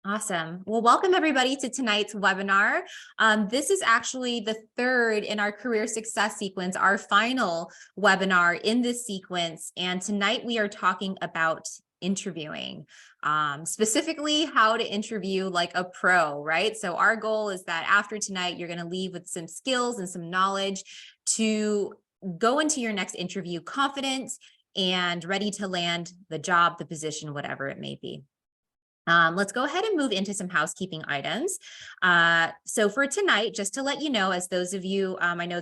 Awesome. Well, welcome everybody to tonight's webinar. This is actually the third in our career success sequence, our final webinar in this sequence. And tonight we are talking about interviewing, specifically how to interview like a pro, right? So our goal is that after tonight, you're going to leave with some skills and some knowledge to go into your next interview confident and ready to land the job, the position, whatever it may be. Let's go ahead and move into some housekeeping items. So for tonight, just to let you know, as those of you, I know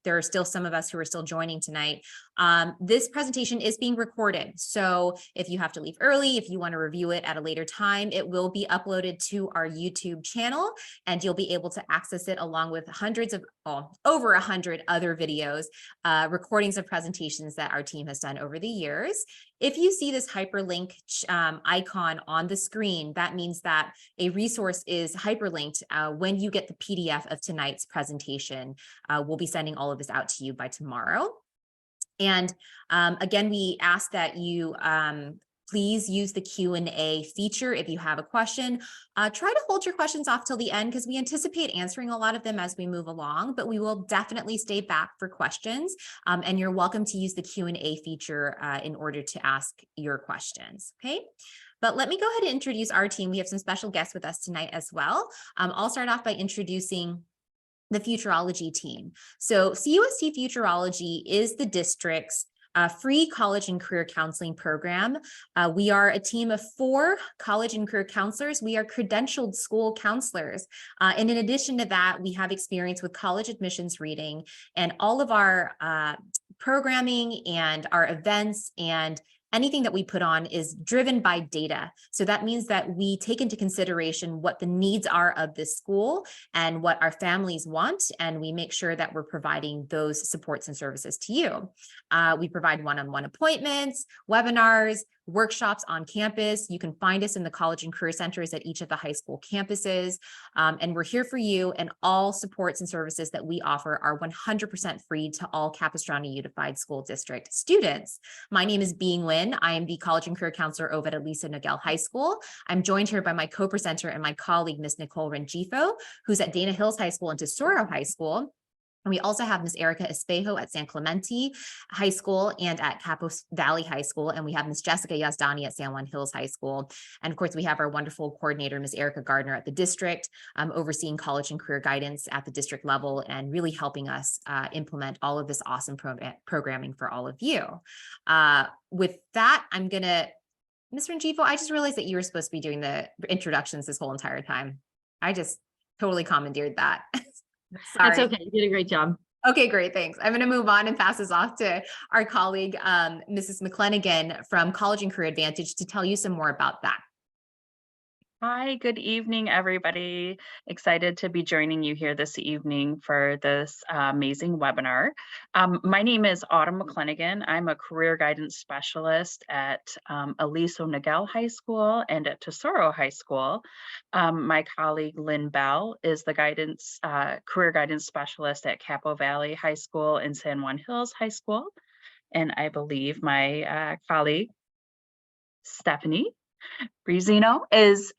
there are still some of us who are still joining tonight, this presentation is being recorded. So if you have to leave early, if you want to review it at a later time, it will be uploaded to our YouTube channel, and you'll be able to access it along with over 100 other videos, recordings of presentations that our team has done over the years. If you see this hyperlink icon on the screen, that means that a resource is hyperlinked when you get the PDF of tonight's presentation. We'll be sending all of this out to you by tomorrow. And again, we ask that you please use the Q&A feature if you have a question. Try to hold your questions off till the end because we anticipate answering a lot of them as we move along, but we will definitely stay back for questions. And you're welcome to use the Q&A feature in order to ask your questions, okay? But let me go ahead and introduce our team. We have some special guests with us tonight as well. I'll start off by introducing the Futureology team. So CUSD-Futureology is the district's free college and career counseling program. We are a team of 4 college and career counselors. We are credentialed school counselors. And in addition to that, we have experience with college admissions reading, and all of our programming and our events and anything that we put on is driven by data. So that means that we take into consideration what the needs are of this school and what our families want, and we make sure that we're providing those supports and services to you. We provide one-on-one appointments, webinars, workshops on campus. You can find us in the college and career centers at each of the high school campuses. And we're here for you, and all supports and services that we offer are 100% free to all Capistrano Unified School District students. My name is Being Lynn. I am the college and career counselor over at Elisa Nogel High School. I'm joined here by my co-presenter and my colleague, Ms. Nicole Rengifo, who's at Dana Hills High School and Tesoro High School. And we also have Ms. Erica Espejo at San Clemente High School and at Capos Valley High School. And we have Ms. Jessica Yazdani at San Juan Hills High School. And of course, we have our wonderful coordinator, Ms. Erica Gardner at the district, overseeing college and career guidance at the district level and really helping us implement all of this awesome programming for all of you. With that, I'm gonna, Ms. Rengifo, I just realized that you were supposed to be doing the introductions this whole entire time. I just totally commandeered that. Sorry. That's okay. You did a great job. Okay, great. Thanks. I'm going to move on and pass this off to our colleague, Mrs. McClanagan from College and Career Advantage, to tell you some more about that. Hi, good evening, everybody. Excited to be joining you here this evening for this amazing webinar. My name is Autumn McClanagan. I'm a career guidance specialist at Elisa Nogel High School and at Tesoro High School. My colleague Lynn Bell is the career guidance specialist at Capo Valley High School and San Juan Hills High School. And I believe my colleague Stephanie Brizino is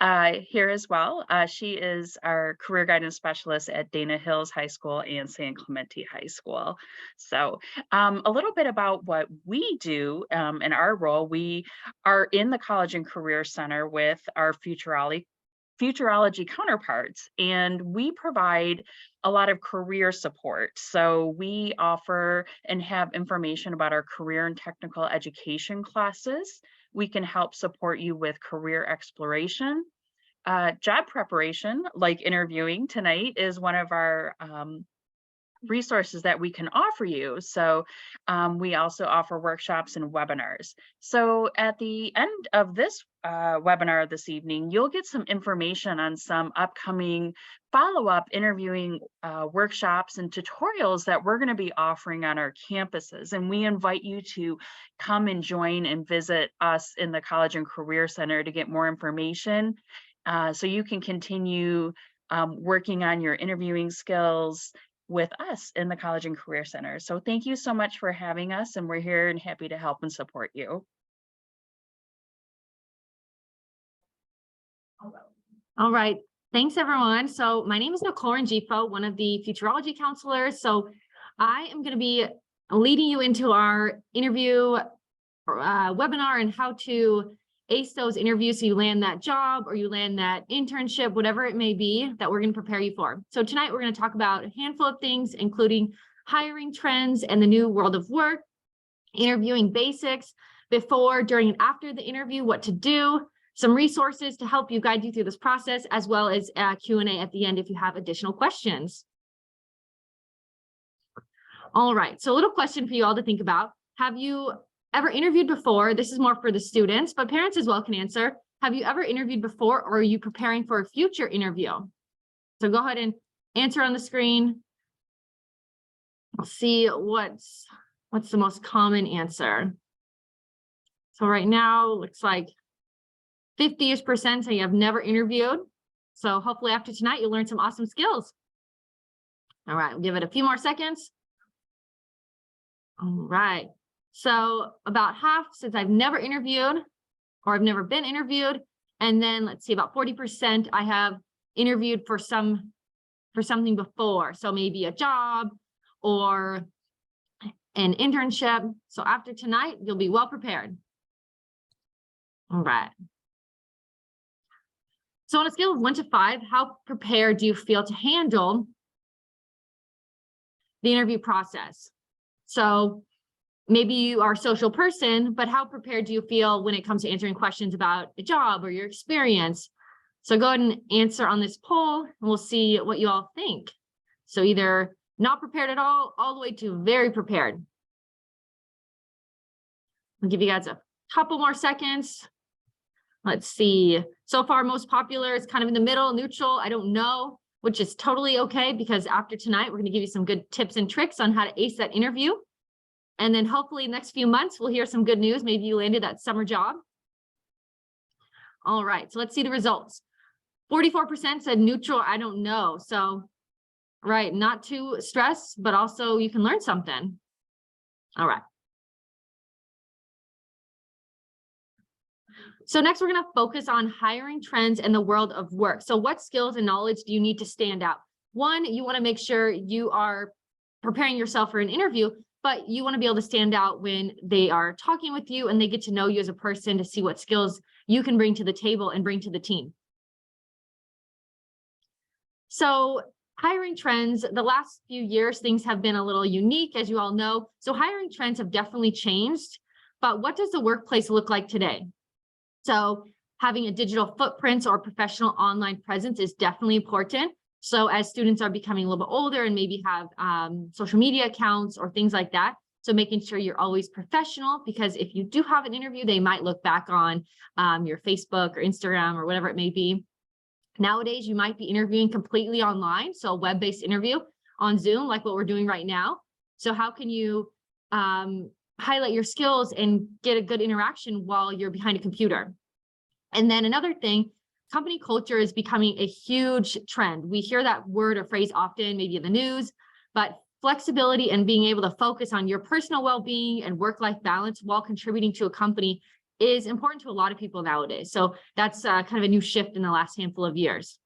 here as well. She is our career guidance specialist at Dana Hills High School and San Clemente High School. So a little bit about what we do in our role. We are in the College and Career Center with our Futureology counterparts, and we provide a lot of career support. So we offer and have information about our career and technical education classes. We can help support you with career exploration. Job preparation, like interviewing tonight, is one of our resources that we can offer you. So we also offer workshops and webinars. So at the end of this webinar this evening, you'll get some information on some upcoming follow-up interviewing workshops and tutorials that we're going to be offering on our campuses. And we invite you to come and join and visit us in the College and Career Center to get more information so you can continue working on your interviewing skills with us in the College and Career Center. So thank you so much for having us, and we're here and happy to help and support you. All right. Thanks, everyone. So my name is Nicole Rengifo, one of the Futurology counselors. So I am going to be leading you into our interview webinar and how to ace those interviews so you land that job or you land that internship, whatever it may be that we're going to prepare you for. So tonight we're going to talk about a handful of things, including hiring trends and the new world of work, interviewing basics, before, during, and after the interview, what to do, some resources to help you guide you through this process, as well as a Q&A at the end if you have additional questions. All right, so a little question for you all to think about. Have you ever interviewed before? This is more for the students, but parents as well can answer. Have you ever interviewed before, or are you preparing for a future interview? So go ahead and answer on the screen. I'll see what's the most common answer. So right now, looks like 50% say you have never interviewed. So hopefully after tonight, you'll learn some awesome skills. All right, we'll give it a few more seconds. All right, so about half says I've never interviewed or I've never been interviewed. And then let's see, about 40% I have interviewed for something before. So maybe a job or an internship. So after tonight, you'll be well prepared. All right. So on a scale of 1 to 5, how prepared do you feel to handle the interview process? So maybe you are a social person, but how prepared do you feel when it comes to answering questions about a job or your experience? So go ahead and answer on this poll, and we'll see what you all think. So either not prepared at all the way to very prepared. I'll give you guys a couple more seconds. Let's see. So far, most popular is kind of in the middle, neutral. I don't know, which is totally okay, because after tonight, we're going to give you some good tips and tricks on how to ace that interview. And then hopefully next few months, we'll hear some good news. Maybe you landed that summer job. All right, so let's see the results. 44% said neutral, I don't know. So, right, not too stressed, but also you can learn something. All right. So next, we're going to focus on hiring trends in the world of work. So what skills and knowledge do you need to stand out? One, you want to make sure you are preparing yourself for an interview, but you want to be able to stand out when they are talking with you and they get to know you as a person to see what skills you can bring to the table and bring to the team. So hiring trends, the last few years, things have been a little unique, as you all know. So hiring trends have definitely changed, but what does the workplace look like today? So having a digital footprint or professional online presence is definitely important. So as students are becoming a little bit older and maybe have social media accounts or things like that, so making sure you're always professional, because if you do have an interview, they might look back on your Facebook or Instagram or whatever it may be. Nowadays, you might be interviewing completely online, so a web-based interview on Zoom, like what we're doing right now. So how can you highlight your skills and get a good interaction while you're behind a computer? And then another thing, company culture is becoming a huge trend. We hear that word or phrase often, maybe in the news, but flexibility and being able to focus on your personal well-being and work-life balance while contributing to a company is important to a lot of people nowadays. So that's kind of a new shift in the last handful of years.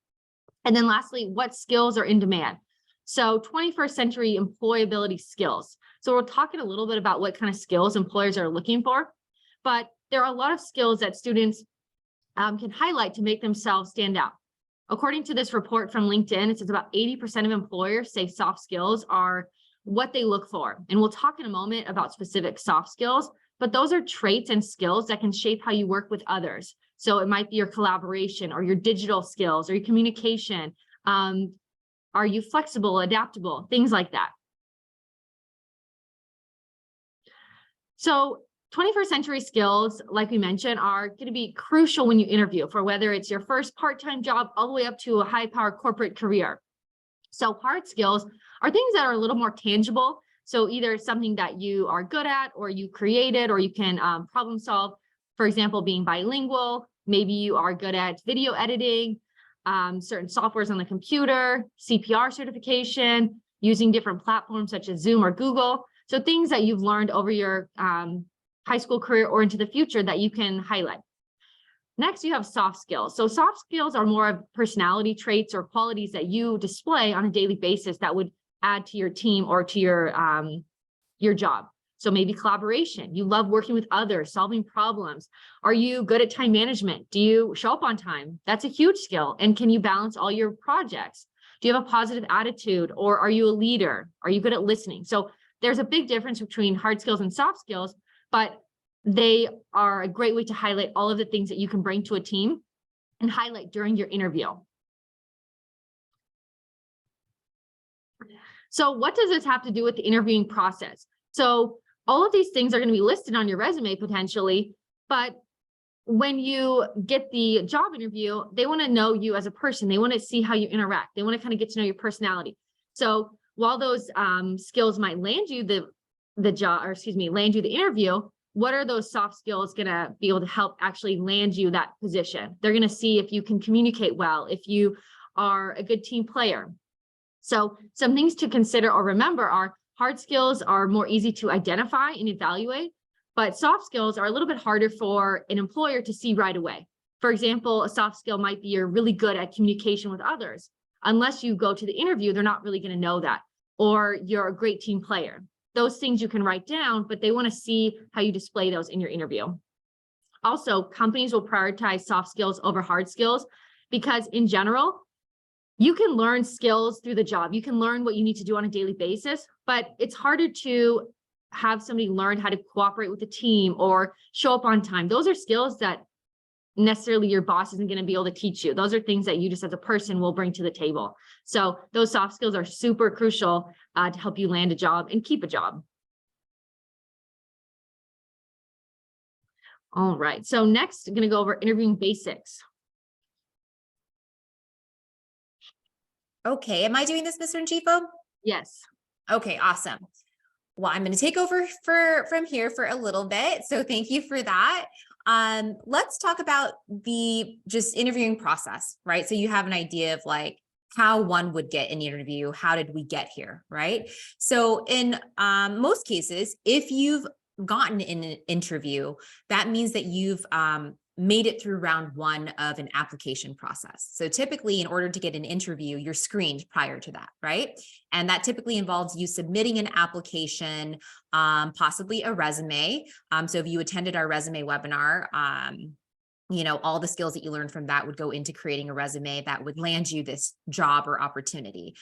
And then lastly, what skills are in demand? So 21st century employability skills. So we're talking a little bit about what kind of skills employers are looking for, but there are a lot of skills that students can highlight to make themselves stand out. According to this report from LinkedIn, it says about 80% of employers say soft skills are what they look for. And we'll talk in a moment about specific soft skills, but those are traits and skills that can shape how you work with others. So it might be your collaboration or your digital skills or your communication. Are you flexible, adaptable, things like that. So 21st century skills, like we mentioned, are going to be crucial when you interview, for whether it's your first part-time job all the way up to a high-powered corporate career. So hard skills are things that are a little more tangible. So either something that you are good at, or you created, or you can problem solve. For example, being bilingual, maybe you are good at video editing, certain softwares on the computer, CPR certification, using different platforms such as Zoom or Google. So things that you've learned over your high school career or into the future that you can highlight. Next, you have soft skills. So soft skills are more of personality traits or qualities that you display on a daily basis that would add to your team or to your job. So maybe collaboration. You love working with others, solving problems. Are you good at time management? Do you show up on time? That's a huge skill. And can you balance all your projects? Do you have a positive attitude, or are you a leader? Are you good at listening? So there's a big difference between hard skills and soft skills, but they are a great way to highlight all of the things that you can bring to a team and highlight during your interview. So what does this have to do with the interviewing process? So all of these things are going to be listed on your resume potentially, but when you get the job interview, they want to know you as a person. They want to see how you interact. They want to kind of get to know your personality. So while those skills might land you the job, or excuse me, land you the interview, what are those soft skills going to be able to help actually land you that position? They're going to see if you can communicate well, if you are a good team player. So some things to consider or remember are hard skills are more easy to identify and evaluate, but soft skills are a little bit harder for an employer to see right away. For example, a soft skill might be you're really good at communication with others. Unless you go to the interview, they're not really going to know that. Or you're a great team player. Those things you can write down, but they want to see how you display those in your interview. Also, companies will prioritize soft skills over hard skills because in general, you can learn skills through the job. You can learn what you need to do on a daily basis, but it's harder to have somebody learn how to cooperate with the team or show up on time. Those are skills that necessarily your boss isn't going to be able to teach you. Those are things that you just as a person will bring to the table. So those soft skills are super crucial to help you land a job and keep a job. All right, so next I'm going to go over interviewing basics. Okay, am I doing this, Mr. Ngifo? Yes. Okay, awesome. Well, I'm going to take over from here for a little bit. So thank you for that. Let's talk about the just interviewing process, right? So you have an idea of like how one would get an interview. How did we get here, right? So in most cases, if you've gotten an interview, that means that you've made it through round one of an application process. So typically in order to get an interview, you're screened prior to that, right? And that typically involves you submitting an application, possibly a resume. So if you attended our resume webinar, you know, all the skills that you learned from that would go into creating a resume that would land you this job or opportunity.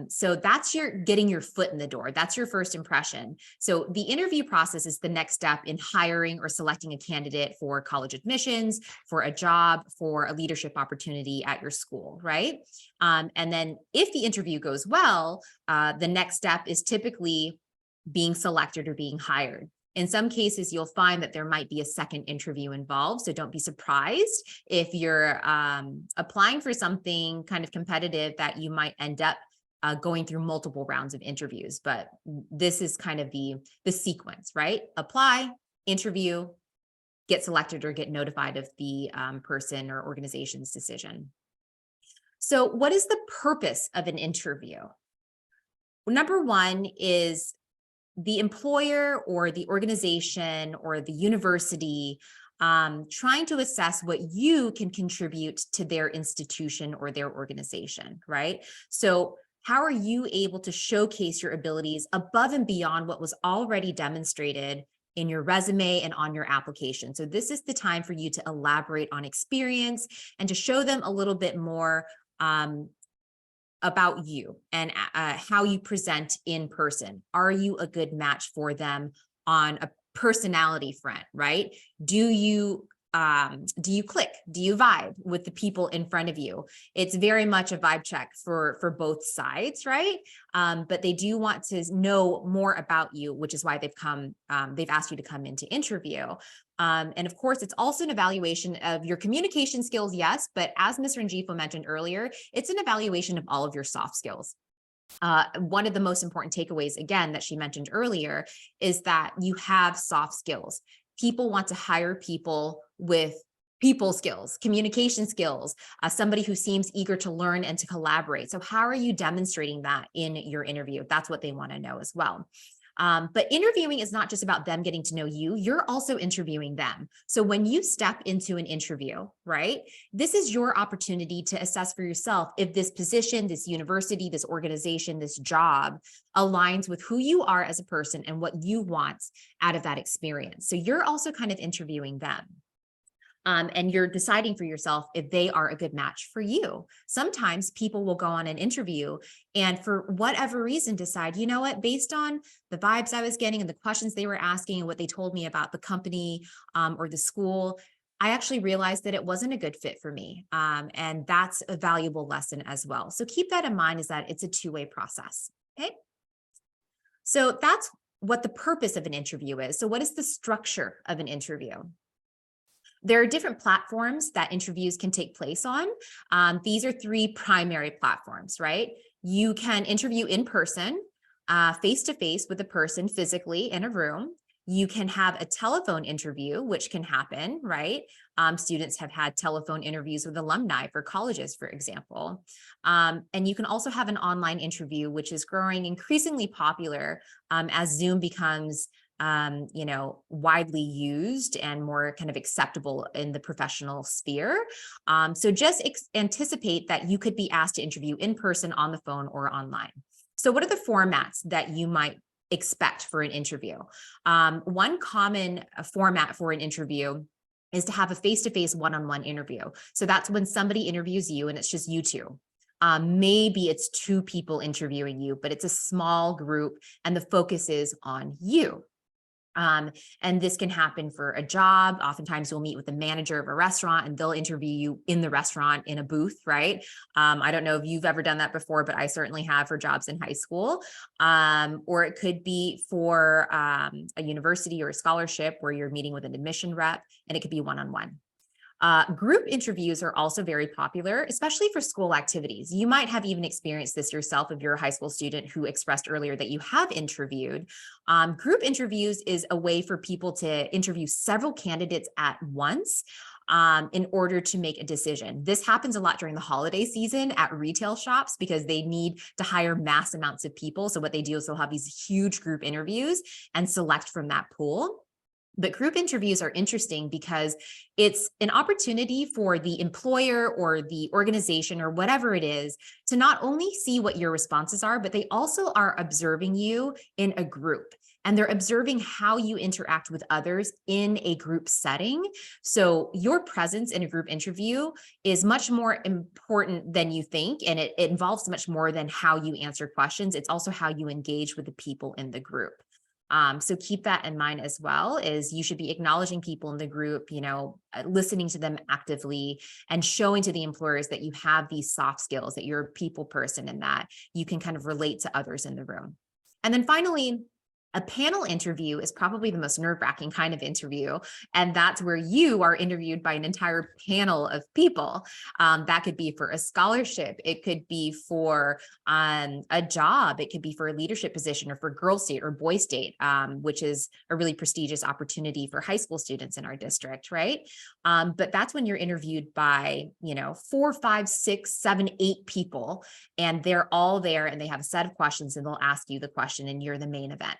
So that's getting your foot in the door. That's your first impression. So the interview process is the next step in hiring or selecting a candidate for college admissions, for a job, for a leadership opportunity at your school, right? And then if the interview goes well, the next step is typically being selected or being hired. In some cases, you'll find that there might be a second interview involved. So don't be surprised if you're applying for something kind of competitive that you might end up going through multiple rounds of interviews. But this is kind of the sequence, right? Apply, interview, get selected or get notified of the person or organization's decision. So what is the purpose of an interview? Well, number one is the employer or the organization or the university trying to assess what you can contribute to their institution or their organization, right? So how are you able to showcase your abilities above and beyond what was already demonstrated in your resume and on your application? So this is the time for you to elaborate on experience and to show them a little bit more about you and how you present in person. Are you a good match for them on a personality front, right? Do you click? Do you vibe with the people in front of you? It's very much a vibe check for both sides, right? But they do want to know more about you, which is why they've asked you to come in to interview. And of course, it's also an evaluation of your communication skills, yes, but as Mr. Ngifo mentioned earlier, it's an evaluation of all of your soft skills. One of the most important takeaways, again, that she mentioned earlier is that you have soft skills. People want to hire people with people skills, communication skills, somebody who seems eager to learn and to collaborate. So how are you demonstrating that in your interview? That's what they want to know as well. But interviewing is not just about them getting to know you, you're also interviewing them. So when you step into an interview, right, this is your opportunity to assess for yourself if this position, this university, this organization, this job aligns with who you are as a person and what you want out of that experience. So you're also kind of interviewing them. And you're deciding for yourself if they are a good match for you. Sometimes people will go on an interview and for whatever reason decide, you know what, based on the vibes I was getting and the questions they were asking and what they told me about the company or the school, I actually realized that it wasn't a good fit for me. And that's a valuable lesson as well. So keep that in mind, is that it's a two-way process, okay? So that's what the purpose of an interview is. So what is the structure of an interview? There are different platforms that interviews can take place on. These are three primary platforms, right? You can interview in person, face-to-face with a person physically in a room. You can have a telephone interview, which can happen, right? Students have had telephone interviews with alumni for colleges, for example. And you can also have an online interview, which is growing increasingly popular as Zoom becomes widely used and more kind of acceptable in the professional sphere. So just anticipate that you could be asked to interview in person, on the phone, or online. So what are the formats that you might expect for an interview? One common format for an interview is to have a face-to-face one-on-one interview. So that's when somebody interviews you and it's just you two. Maybe it's two people interviewing you, but it's a small group and the focus is on you. And this can happen for a job. Oftentimes you'll meet with the manager of a restaurant and they'll interview you in the restaurant in a booth, right? I don't know if you've ever done that before, but I certainly have for jobs in high school. Or it could be for a university or a scholarship where you're meeting with an admission rep, and it could be one-on-one. Group interviews are also very popular, especially for school activities. You might have even experienced this yourself if you're a high school student who expressed earlier that you have interviewed. Group interviews is a way for people to interview several candidates at once in order to make a decision. This happens a lot during the holiday season at retail shops because they need to hire mass amounts of people. So what they do is they'll have these huge group interviews and select from that pool. But group interviews are interesting because it's an opportunity for the employer or the organization or whatever it is to not only see what your responses are, but they also are observing you in a group. And they're observing how you interact with others in a group setting. So your presence in a group interview is much more important than you think. And it involves much more than how you answer questions. It's also how you engage with the people in the group. So keep that in mind as well, is you should be acknowledging people in the group, listening to them actively and showing to the employers that you have these soft skills, that you're a people person and that you can kind of relate to others in the room. And then finally, a panel interview is probably the most nerve-wracking kind of interview. And that's where you are interviewed by an entire panel of people. That could be for a scholarship. It could be for a job. It could be for a leadership position or for Girl State or Boy State, which is a really prestigious opportunity for high school students in our district, right? But that's when you're interviewed by, 4, 5, 6, 7, 8 people, and they're all there and they have a set of questions and they'll ask you the question and you're the main event.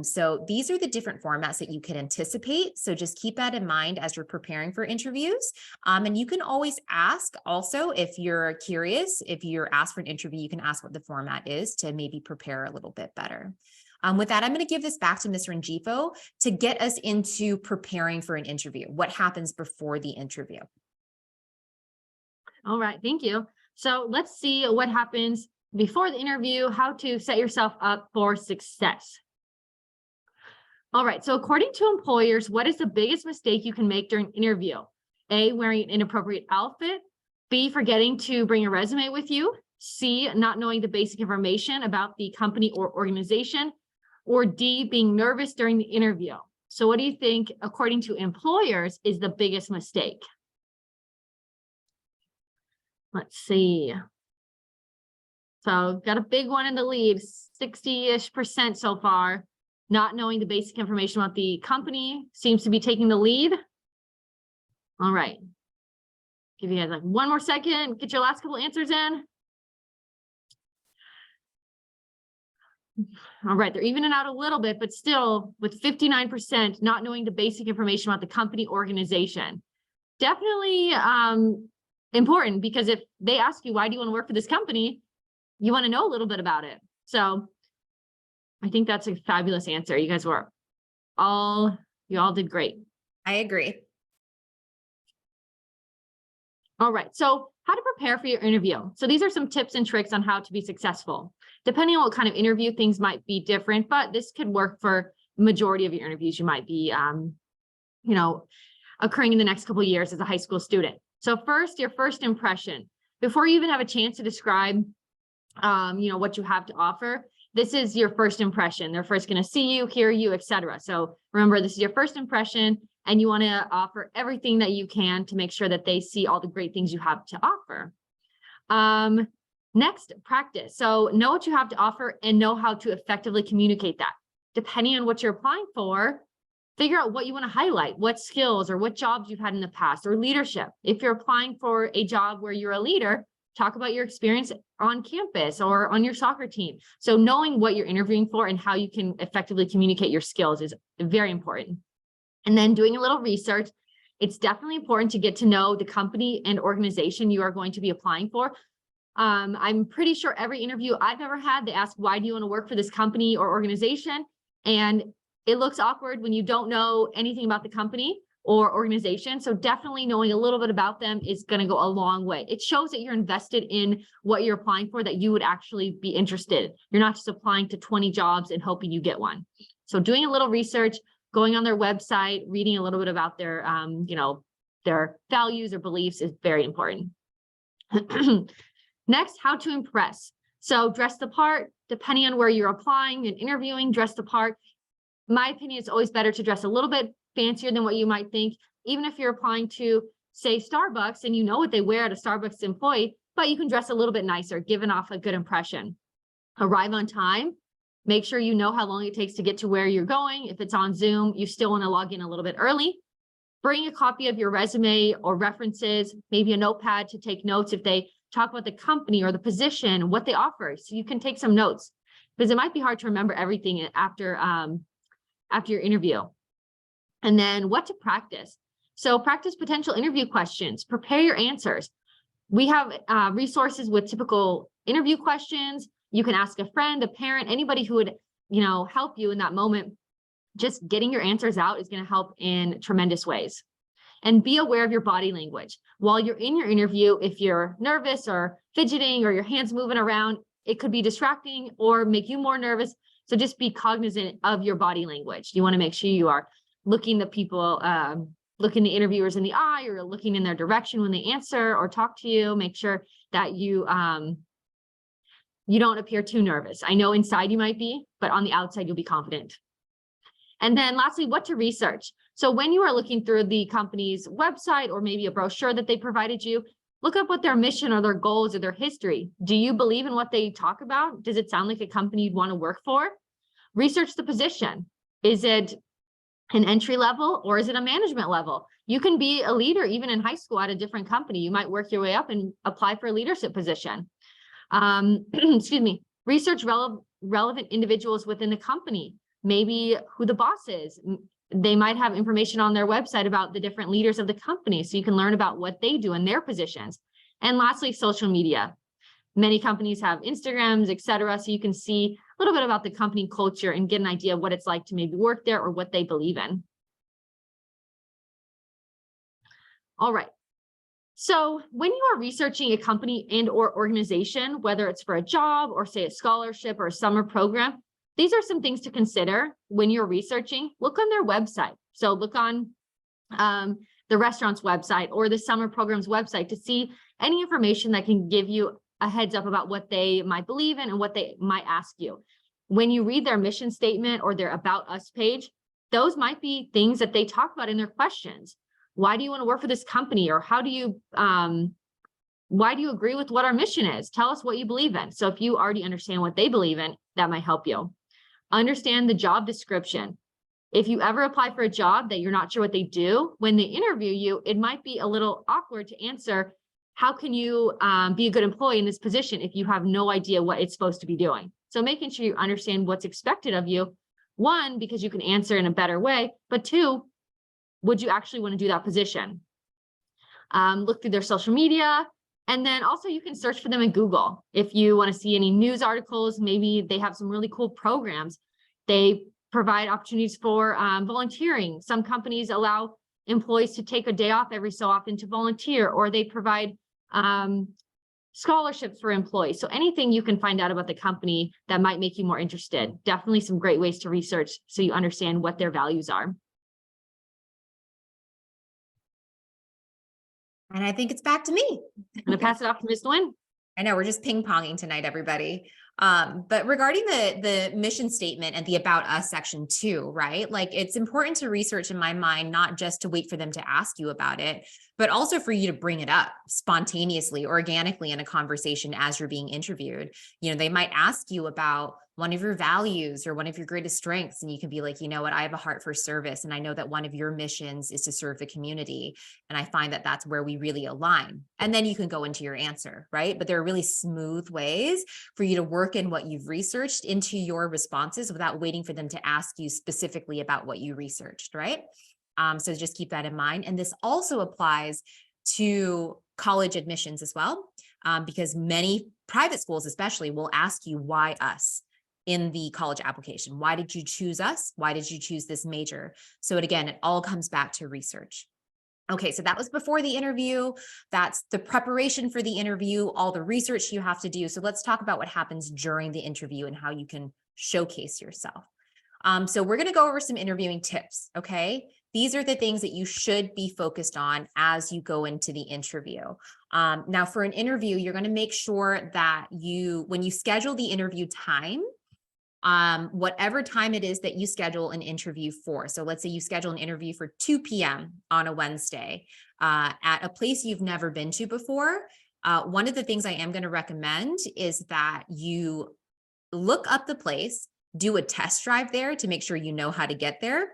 So these are the different formats that you can anticipate. So just keep that in mind as you're preparing for interviews. And you can always ask also, if you're curious, if you're asked for an interview, you can ask what the format is to maybe prepare a little bit better. With that, I'm going to give this back to Ms. Rengifo to get us into preparing for an interview. What happens before the interview? All right, thank you. So let's see what happens before the interview, how to set yourself up for success. All right, so according to employers, what is the biggest mistake you can make during an interview? A, wearing an inappropriate outfit. B, forgetting to bring a resume with you. C, not knowing the basic information about the company or organization. Or D, being nervous during the interview. So what do you think, according to employers, is the biggest mistake? Let's see. So got a big one in the lead, 60-ish% so far. Not knowing the basic information about the company seems to be taking the lead. All right. Give you guys like one more second, get your last couple answers in. All right, they're evening out a little bit, but still with 59% not knowing the basic information about the company organization. Definitely important, because if they ask you, why do you want to work for this company? You want to know a little bit about it. So I think that's a fabulous answer. You guys were you all did great. I agree. All right, so how to prepare for your interview. So these are some tips and tricks on how to be successful. Depending on what kind of interview, things might be different, but this could work for the majority of your interviews. You might be, occurring in the next couple of years as a high school student. So first, your first impression. Before you even have a chance to describe, what you have to offer, this is your first impression. They're first going to see you, hear you, etc. So remember, this is your first impression, and you want to offer everything that you can to make sure that they see all the great things you have to offer. Next, practice. So know what you have to offer and know how to effectively communicate that. Depending on what you're applying for, figure out what you want to highlight, what skills or what jobs you've had in the past, or leadership. If you're applying for a job where you're a leader, talk about your experience on campus or on your soccer team. So knowing what you're interviewing for and how you can effectively communicate your skills is very important. And then doing a little research. It's definitely important to get to know the company and organization you are going to be applying for. I'm pretty sure every interview I've ever had, they ask, why do you want to work for this company or organization? And it looks awkward when you don't know anything about the company or organization. So definitely knowing a little bit about them is going to go a long way. It shows that you're invested in what you're applying for, that you would actually be interested. You're not just applying to 20 jobs and hoping you get one. So doing a little research, going on their website, reading a little bit about their, their values or beliefs is very important. Next, how to impress. So dress the part, depending on where you're applying and interviewing, dress the part. My opinion, it's always better to dress a little bit fancier than what you might think, even if you're applying to, say, Starbucks, and you know what they wear at a Starbucks employee, but you can dress a little bit nicer, giving off a good impression. Arrive on time. Make sure you know how long it takes to get to where you're going. If it's on Zoom, you still want to log in a little bit early. Bring a copy of your resume or references, maybe a notepad to take notes if they talk about the company or the position, what they offer. So you can take some notes, because it might be hard to remember everything after your interview. And then what to practice. So practice potential interview questions, prepare your answers. We have resources with typical interview questions. You can ask a friend, a parent, anybody who would, help you in that moment. Just getting your answers out is going to help in tremendous ways. And be aware of your body language. While you're in your interview, if you're nervous or fidgeting or your hands moving around, it could be distracting or make you more nervous. So just be cognizant of your body language. You want to make sure you are looking the people, looking the interviewers in the eye, or looking in their direction when they answer or talk to you. Make sure that you don't appear too nervous. I know inside you might be, but on the outside, you'll be confident. And then lastly, what to research. So when you are looking through the company's website or maybe a brochure that they provided you, look up what their mission or their goals or their history. Do you believe in what they talk about? Does it sound like a company you'd want to work for? Research the position. Is it an entry level or is it a management level? You can be a leader even in high school at a different company. You might work your way up and apply for a leadership position. Research relevant individuals within the company. Maybe who the boss is. They might have information on their website about the different leaders of the company, so you can learn about what they do in their positions. And lastly, social media. Many companies have Instagrams, etc., so you can see a little bit about the company culture and get an idea of what it's like to maybe work there or what they believe in. All right. So when you are researching a company and or organization, whether it's for a job or say a scholarship or a summer program, these are some things to consider when you're researching. Look on their website. So look on the restaurant's website or the summer program's website to see any information that can give you a heads up about what they might believe in and what they might ask you. When you read their mission statement or their About Us page, those might be things that they talk about in their questions. Why do you want to work for this company? Or why do you agree with what our mission is? Tell us what you believe in. So if you already understand what they believe in, that might help you. Understand the job description. If you ever apply for a job that you're not sure what they do, when they interview you, it might be a little awkward to answer, how can you be a good employee in this position if you have no idea what it's supposed to be doing? So making sure you understand what's expected of you, one, because you can answer in a better way, but two, would you actually want to do that position? Look through their social media. And then also you can search for them in Google. If you want to see any news articles, maybe they have some really cool programs. They provide opportunities for volunteering. Some companies allow employees to take a day off every so often to volunteer, or they provide scholarships for employees. So anything you can find out about the company that might make you more interested. Definitely some great ways to research so you understand what their values are. And I think it's back to me. I'm going to pass it off to Ms. Nguyen. I know we're just ping-ponging tonight, everybody. But regarding the mission statement and the About Us section too, right? Like, it's important to research, in my mind, not just to wait for them to ask you about it, but also for you to bring it up spontaneously, organically in a conversation as you're being interviewed. You know, they might ask you about one of your values or one of your greatest strengths, and you can be like, you know what, I have a heart for service, and I know that one of your missions is to serve the community, and I find that that's where we really align. And then you can go into your answer, right? But there are really smooth ways for you to work in what you've researched into your responses without waiting for them to ask you specifically about what you researched, right? So just keep that in mind. And this also applies to college admissions as well, because many private schools especially will ask you, why us? In the college application. Why did you choose us? Why did you choose this major? So again, it all comes back to research. Okay, so that was before the interview. That's the preparation for the interview, all the research you have to do. So let's talk about what happens during the interview and how you can showcase yourself. So we're going to go over some interviewing tips, okay? These are the things that you should be focused on as you go into the interview. Now, for an interview, you're going to make sure that when you schedule the interview time, whatever time it is that you schedule an interview for. So let's say you schedule an interview for 2 p.m. on a Wednesday at a place you've never been to before. One of the things I am going to recommend is that you look up the place, do a test drive there to make sure you know how to get there,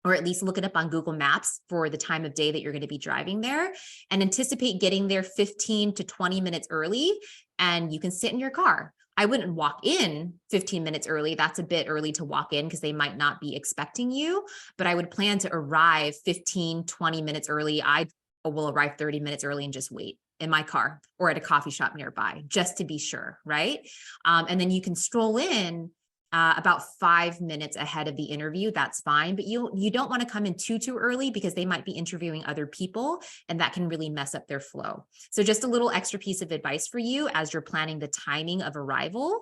or at least look it up on Google Maps for the time of day that you're going to be driving there, and anticipate getting there 15 to 20 minutes early, and you can sit in your car. I wouldn't walk in 15 minutes early. That's a bit early to walk in because they might not be expecting you, but I would plan to arrive 15, 20 minutes early. I will arrive 30 minutes early and just wait in my car or at a coffee shop nearby, just to be sure, right? And then you can stroll in about 5 minutes ahead of the interview. That's fine, but you don't want to come in too early because they might be interviewing other people, and that can really mess up their flow. So just a little extra piece of advice for you as you're planning the timing of arrival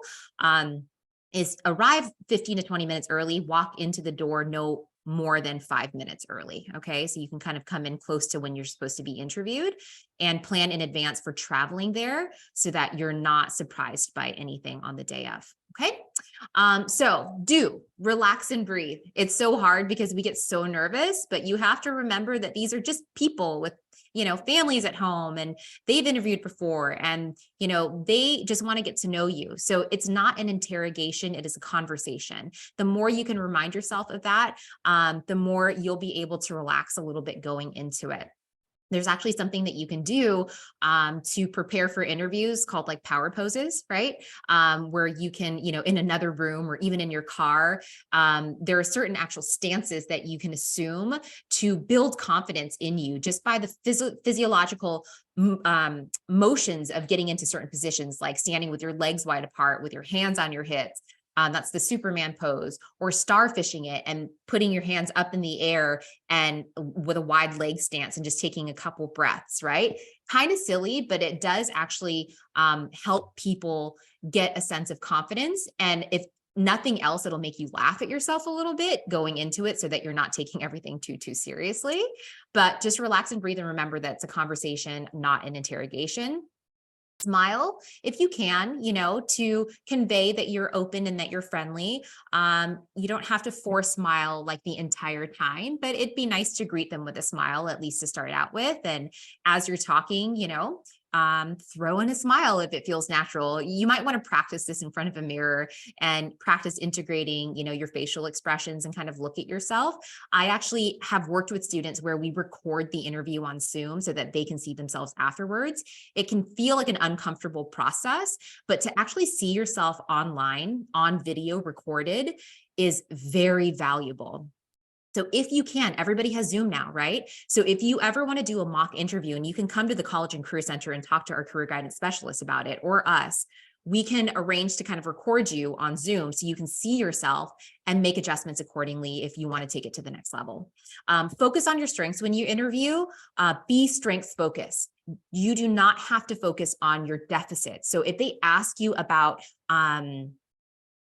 is arrive 15 to 20 minutes early, walk into the door no more than 5 minutes early. Okay, so you can kind of come in close to when you're supposed to be interviewed, and plan in advance for traveling there so that you're not surprised by anything on the day of. Okay, so do relax and breathe. It's so hard because we get so nervous, but you have to remember that these are just people with, you know, families at home, and they've interviewed before, and, you know, they just want to get to know you. So it's not an interrogation, it is a conversation. The more you can remind yourself of that, the more you'll be able to relax a little bit going into it. There's actually something that you can do to prepare for interviews called like power poses, right? Where you can, you know, in another room or even in your car, there are certain actual stances that you can assume to build confidence in you just by the physiological motions of getting into certain positions, like standing with your legs wide apart with your hands on your hips. That's the Superman pose, or starfishing it and putting your hands up in the air and with a wide leg stance and just taking a couple breaths, right? Kind of silly, but it does actually help people get a sense of confidence. And if nothing else, it'll make you laugh at yourself a little bit going into it so that you're not taking everything too seriously. But just relax and breathe and remember that it's a conversation, not an interrogation. Smile if you can, you know, to convey that you're open and that you're friendly. You don't have to force smile like the entire time, but it'd be nice to greet them with a smile, at least to start out with. And as you're talking, you know, throw in a smile if it feels natural. You might want to practice this in front of a mirror and practice integrating, your facial expressions and kind of look at yourself. I actually have worked with students where we record the interview on Zoom so that they can see themselves afterwards. It can feel like an uncomfortable process, but to actually see yourself online on video recorded is very valuable. So if you can, everybody has Zoom now, right? So if you ever want to do a mock interview, and you can come to the College and Career Center and talk to our career guidance specialist about it, or us, we can arrange to kind of record you on Zoom so you can see yourself and make adjustments accordingly if you want to take it to the next level. Focus on your strengths when you interview. Be strengths focused. You do not have to focus on your deficits. So if they ask you about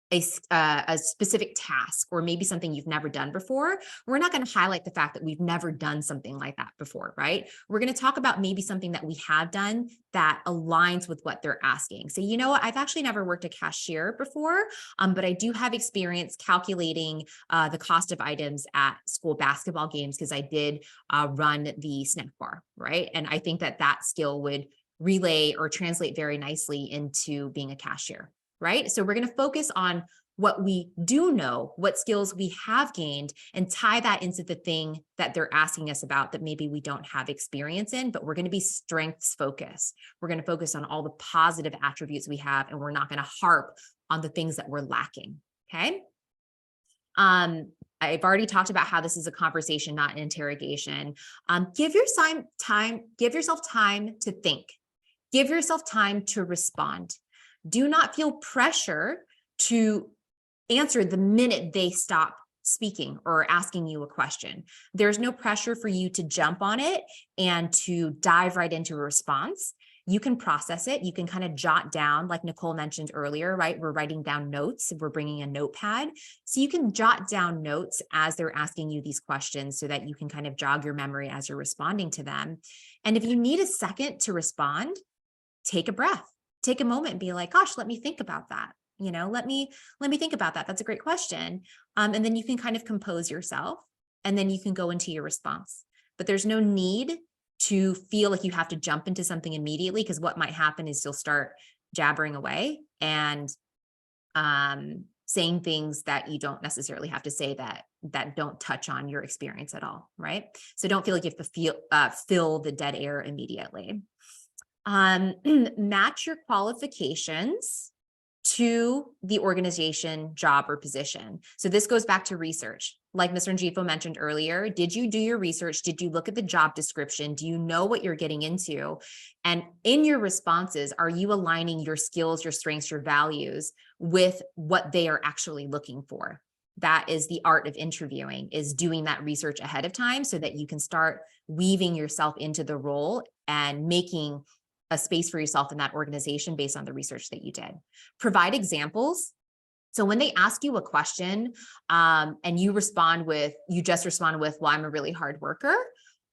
a specific task, or maybe something you've never done before, we're not going to highlight the fact that we've never done something like that before, right? We're going to talk about maybe something that we have done that aligns with what they're asking. So, you know what, I've actually never worked a cashier before, but I do have experience calculating the cost of items at school basketball games because I did run the snack bar, right? And I think that that skill would relay or translate very nicely into being a cashier. Right? So we're going to focus on what we do know, what skills we have gained, and tie that into the thing that they're asking us about that maybe we don't have experience in, but we're going to be strengths focused. We're going to focus on all the positive attributes we have, and we're not going to harp on the things that we're lacking. Okay. I've already talked about how this is a conversation, not an interrogation. Give yourself time to think. Give yourself time to respond. Do not feel pressure to answer the minute they stop speaking or asking you a question. There's no pressure for you to jump on it and to dive right into a response. You can process it. You can kind of jot down, like Nicole mentioned earlier, right? We're writing down notes. We're bringing a notepad. So you can jot down notes as they're asking you these questions so that you can kind of jog your memory as you're responding to them. And if you need a second to respond, take a breath. Take a moment and be like, gosh, let me think about that. Let me think about that. That's a great question. And then you can kind of compose yourself, and then you can go into your response. But there's no need to feel like you have to jump into something immediately, because what might happen is you'll start jabbering away and saying things that you don't necessarily have to say that don't touch on your experience at all, right? So don't feel like you have to fill the dead air immediately. Match your qualifications to the organization, job, or position. So this goes back to research. Like Mr. Ngifo mentioned earlier, did you do your research? Did you look at the job description? Do you know what you're getting into? And in your responses, are you aligning your skills, your strengths, your values with what they are actually looking for? That is the art of interviewing, is doing that research ahead of time so that you can start weaving yourself into the role and making a space for yourself in that organization based on the research that you did. Provide examples. So when they ask you a question and you just respond with, well, I'm a really hard worker,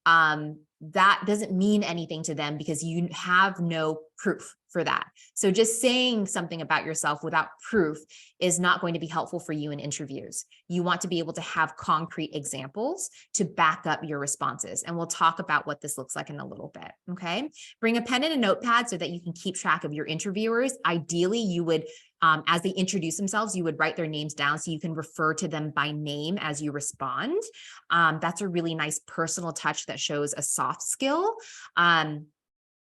that doesn't mean anything to them because you have no proof for that. So just saying something about yourself without proof is not going to be helpful for you in interviews. You want to be able to have concrete examples to back up your responses. And we'll talk about what this looks like in a little bit, okay? Bring a pen and a notepad so that you can keep track of your interviewers. Ideally, you would, as they introduce themselves, you would write their names down so you can refer to them by name as you respond. That's a really nice personal touch that shows a soft skill.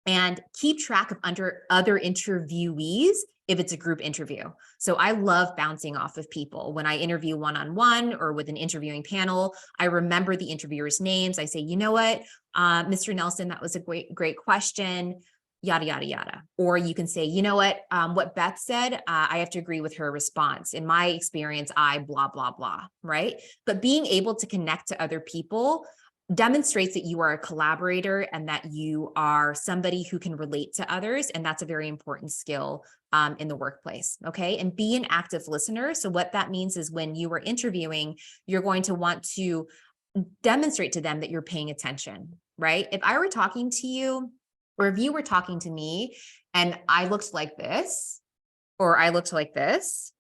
And keep track of other interviewees if it's a group interview. So I love bouncing off of people. When I interview one-on-one or with an interviewing panel, I remember the interviewers' names. I say, you know what, Mr. Nelson, that was a great question, yada, yada, yada. Or you can say, you know what Beth said, I have to agree with her response. In my experience, I blah, blah, blah, right? But being able to connect to other people demonstrates that you are a collaborator and that you are somebody who can relate to others. And that's a very important skill in the workplace. Okay. And be an active listener. So what that means is when you are interviewing, you're going to want to demonstrate to them that you're paying attention, right? If I were talking to you, or if you were talking to me and I looked like this, or I looked like this,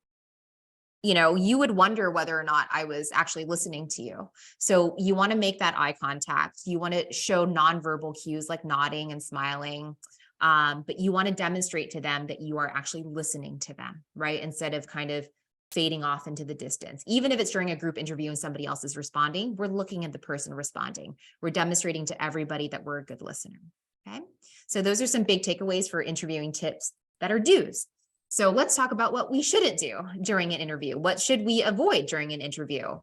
you would wonder whether or not I was actually listening to you. So you want to make that eye contact. You want to show nonverbal cues like nodding and smiling. But you want to demonstrate to them that you are actually listening to them, right? Instead of kind of fading off into the distance. Even if it's during a group interview and somebody else is responding, we're looking at the person responding. We're demonstrating to everybody that we're a good listener. Okay. So those are some big takeaways for interviewing tips that are do's. So let's talk about what we shouldn't do during an interview. What should we avoid during an interview?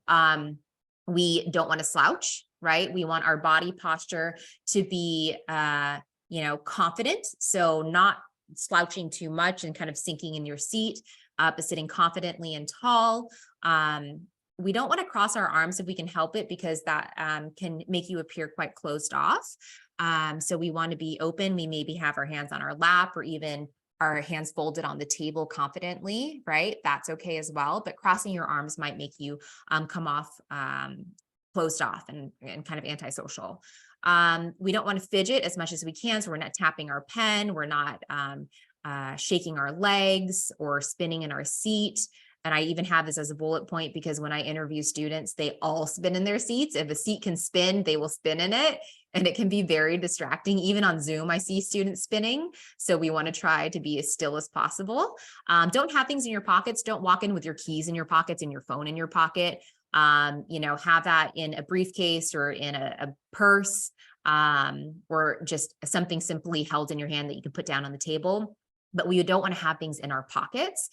We don't want to slouch, right? We want our body posture to be, confident. So not slouching too much and kind of sinking in your seat, but sitting confidently and tall. We don't want to cross our arms if we can help it, because that can make you appear quite closed off. So we want to be open. We maybe have our hands on our lap or even our hands folded on the table confidently, right? That's okay as well. But crossing your arms might make you come off closed off and kind of antisocial. We don't want to fidget as much as we can. So we're not tapping our pen. We're not shaking our legs or spinning in our seat. And I even have this as a bullet point because when I interview students, they all spin in their seats. If a seat can spin, they will spin in it. And it can be very distracting. Even on Zoom, I see students spinning. So we want to try to be as still as possible. Don't have things in your pockets. Don't walk in with your keys in your pockets and your phone in your pocket. Have that in a briefcase or in a purse, or just something simply held in your hand that you can put down on the table. But we don't want to have things in our pockets.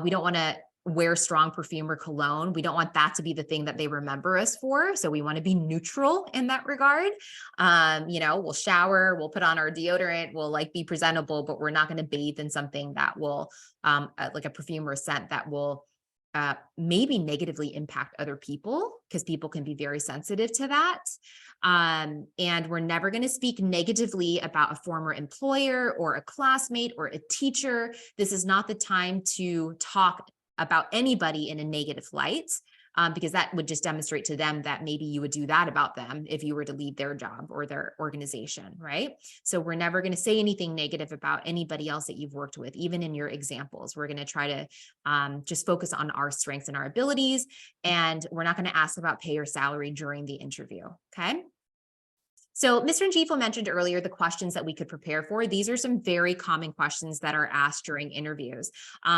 We don't want to wear strong perfume or cologne. We don't want that to be the thing that they remember us for. So we want to be neutral in that regard. We'll shower, we'll put on our deodorant, we'll be presentable, but we're not going to bathe in something that will, like a perfume or a scent that will maybe negatively impact other people, because people can be very sensitive to that. And we're never going to speak negatively about a former employer or a classmate or a teacher. This is not the time to talk about anybody in a negative light, because that would just demonstrate to them that maybe you would do that about them if you were to leave their job or their organization, right? So we're never going to say anything negative about anybody else that you've worked with, even in your examples. We're going to try to just focus on our strengths and our abilities, and we're not going to ask about pay or salary during the interview, okay? So Mr. Njifo mentioned earlier the questions that we could prepare for. These are some very common questions that are asked during interviews.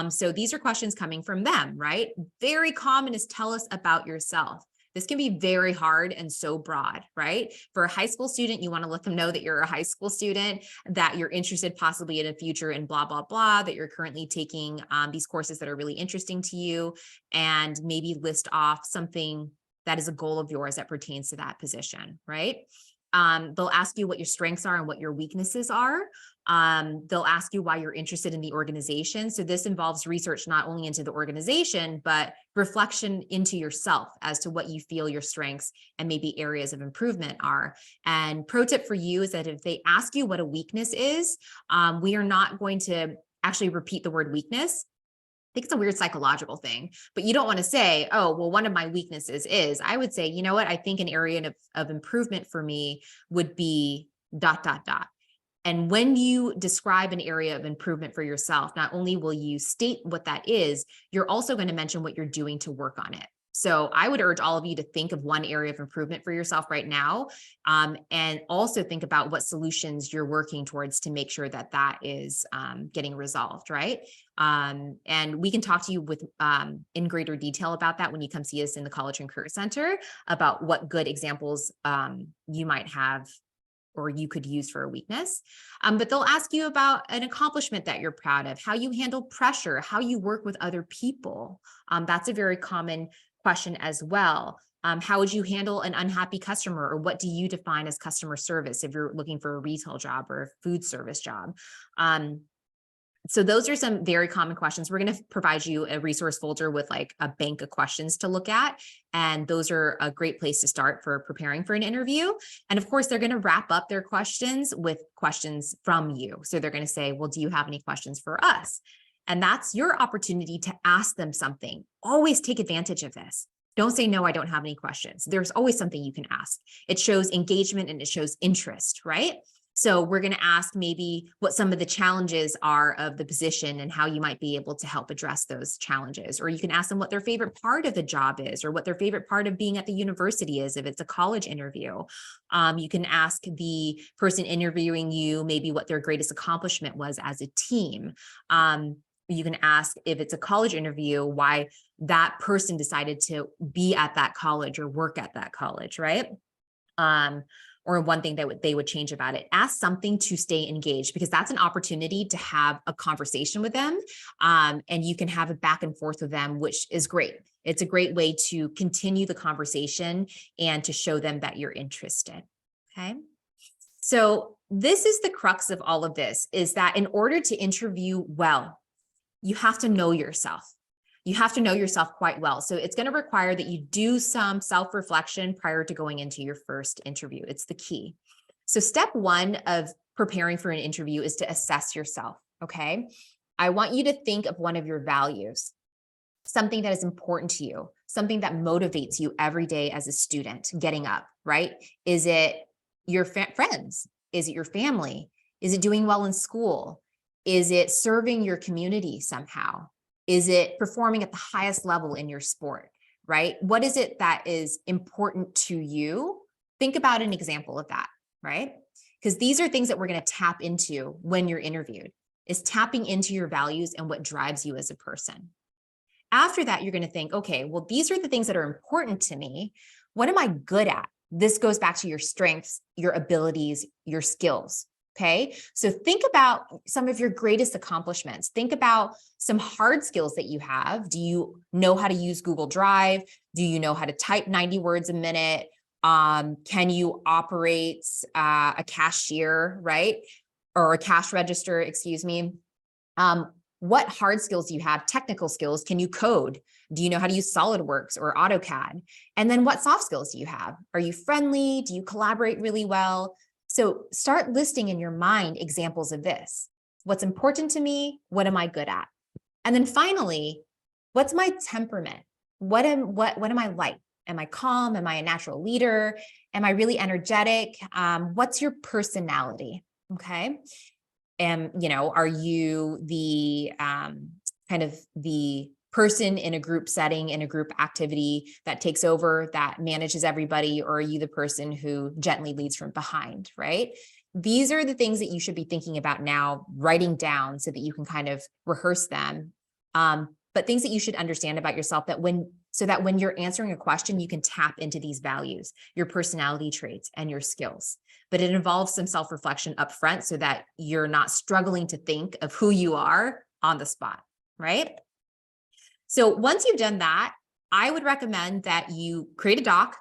So these are questions coming from them, right? Very common is tell us about yourself. This can be very hard and so broad, right? For a high school student, you want to let them know that you're a high school student, that you're interested possibly in a future in blah, blah, blah, that you're currently taking these courses that are really interesting to you, and maybe list off something that is a goal of yours that pertains to that position, right? They'll ask you what your strengths are and what your weaknesses are. They'll ask you why you're interested in the organization. So this involves research not only into the organization, but reflection into yourself as to what you feel your strengths and maybe areas of improvement are. And pro tip for you is that if they ask you what a weakness is, we are not going to actually repeat the word weakness. I think it's a weird psychological thing, but you don't want to say, oh, well, one of my weaknesses is, I would say, you know what, I think an area of improvement for me would be ... And when you describe an area of improvement for yourself, not only will you state what that is, you're also going to mention what you're doing to work on it. So I would urge all of you to think of one area of improvement for yourself right now, and also think about what solutions you're working towards to make sure that that is getting resolved, right? And we can talk to you with in greater detail about that when you come see us in the College and Career Center, about what good examples you might have or you could use for a weakness. But they'll ask you about an accomplishment that you're proud of, how you handle pressure, how you work with other people. That's a very common question as well. How would you handle an unhappy customer, or what do you define as customer service if you're looking for a retail job or a food service job? So those are some very common questions. We're going to provide you a resource folder with like a bank of questions to look at. And those are a great place to start for preparing for an interview. And of course, they're going to wrap up their questions with questions from you. So they're going to say, well, do you have any questions for us? And that's your opportunity to ask them something. Always take advantage of this. Don't say, no, I don't have any questions. There's always something you can ask. It shows engagement and it shows interest, right? So we're going to ask maybe what some of the challenges are of the position and how you might be able to help address those challenges. Or you can ask them what their favorite part of the job is, or what their favorite part of being at the university is, if it's a college interview. You can ask the person interviewing you maybe what their greatest accomplishment was as a team. You can ask, if it's a college interview, why that person decided to be at that college or work at that college, right? Or one thing that they would change about it. Ask something to stay engaged, because that's an opportunity to have a conversation with them. And you can have a back and forth with them, which is great. It's a great way to continue the conversation and to show them that you're interested. Okay. So this is the crux of all of this, is that in order to interview well, you have to know yourself. You have to know yourself quite well. So it's going to require that you do some self-reflection prior to going into your first interview. It's the key. So step one of preparing for an interview is to assess yourself. Okay. I want you to think of one of your values, something that is important to you, something that motivates you every day as a student getting up, right? Is it your friends? Is it your family? Is it doing well in school? Is it serving your community somehow? Is it performing at the highest level in your sport, right? What is it that is important to you? Think about an example of that, right? Because these are things that we're going to tap into when you're interviewed, is tapping into your values and what drives you as a person. After that, you're going to think, okay, well, these are the things that are important to me. What am I good at? This goes back to your strengths, your abilities, your skills. Okay, so think about some of your greatest accomplishments. Think about some hard skills that you have. Do you know how to use Google Drive? Do you know how to type 90 words a minute? Can you operate a cashier, right? Or a cash register, excuse me. What hard skills do you have? Technical skills. Can you code? Do you know how to use SolidWorks or AutoCAD? And then what soft skills do you have? Are you friendly? Do you collaborate really well? So start listing in your mind examples of this. What's important to me? What am I good at? And then finally, what's my temperament? What am I like? Am I calm? Am I a natural leader? Am I really energetic? What's your personality? Okay. And, are you the kind of the person in a group setting, in a group activity that takes over, that manages everybody, or are you the person who gently leads from behind, right? These are the things that you should be thinking about now, writing down so that you can kind of rehearse them. But things that you should understand about yourself so that when you're answering a question, you can tap into these values, your personality traits and your skills. But it involves some self-reflection up front so that you're not struggling to think of who you are on the spot, right? So once you've done that, I would recommend that you create a doc